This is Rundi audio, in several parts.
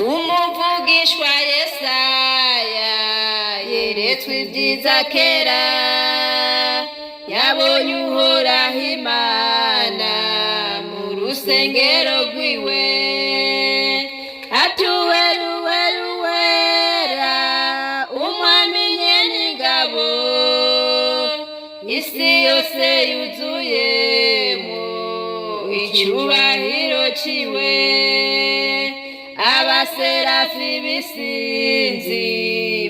umuvugishwa Yesaya yeretswe ibyiza kera yabonye uhoraho Imana mu rusengero rwiwe atuweruweruwera umwami nyen'ingabo isi yose yuzuyemo icyubahiro ciwe abaserafi b'isinzi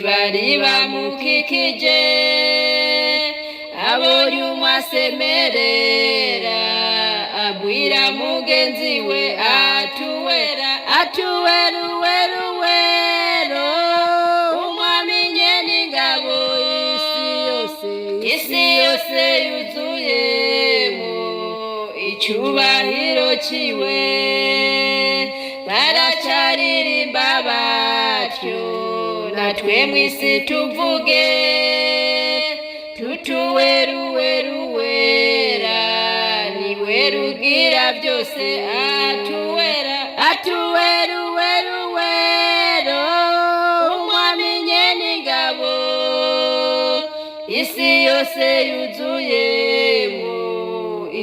bari bamukikije abonye umwasemerera abwira mugenzi we atuweruweruwero umwami nyen'ingabo isi yose yuzuyemo icyubahiro ciwe baracaririmba batyo natwe mw'isi tuvuge tutuweruweruwera niwe rugira byose atuweruweruwero umwami nyen'ingabo isi yose yuzuyemo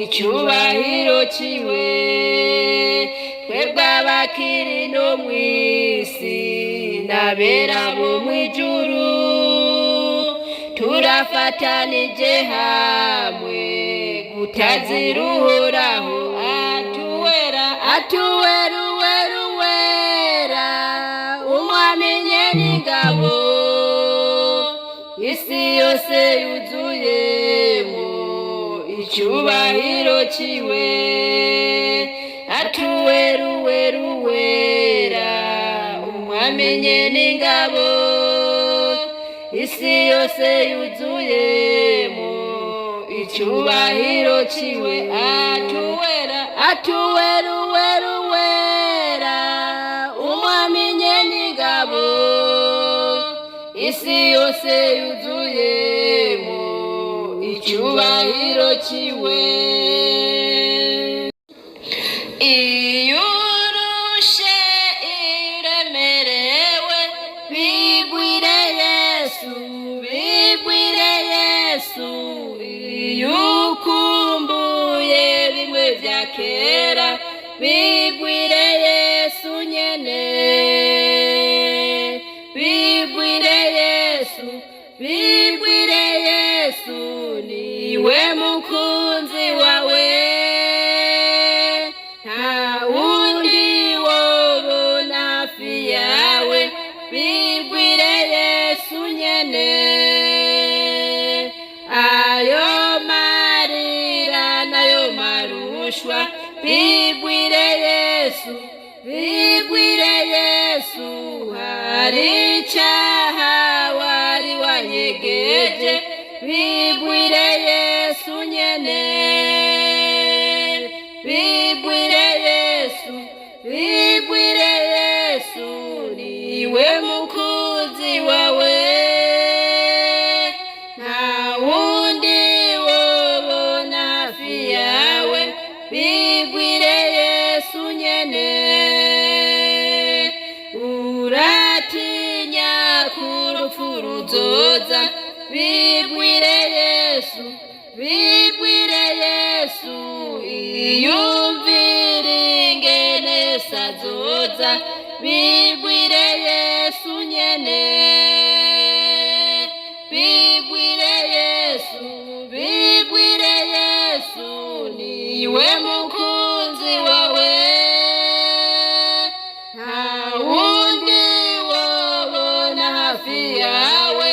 icyubahiro ciwe twebwe abakiri no mw'isi n'abera bo mw'ijuru turafatanije hamwe gutazira uhoraho atuweruweruwera umwami nyen'ingabo isi yose yuzuyemo icyubahiro ciwe atuweruweruwera umwami nyen'ingabo isi yose yuzuyemo icyubahiro ciwe atuweruweruwera umwami nyen'ingabo isi yose yuzuyemo icyubahiro ciwe iyo urushe iremerewe bigwire Yesu iyo ukumbuye bimwe vya kera bigwire Yesu nyene bigwire Yesu niwe mukunzi wawe nta wundi wobona hafi yawe bigwire Yesu nyene ayo marira nayo marushwa bigwire Yesu hari icaha wari wanyegeje bigwire Yesu nyene bigwire Yesu niwe mukunzi wawe nta wundi wobona hafi yawe bigwire Yesu nyene uratinya kurupfu ruzoza bigwire Yesu iyumvira ingene sazoza bigwire Yesu nyene bigwire Yesu niwe mukunzi wawe nta wundi wobona hafi yawe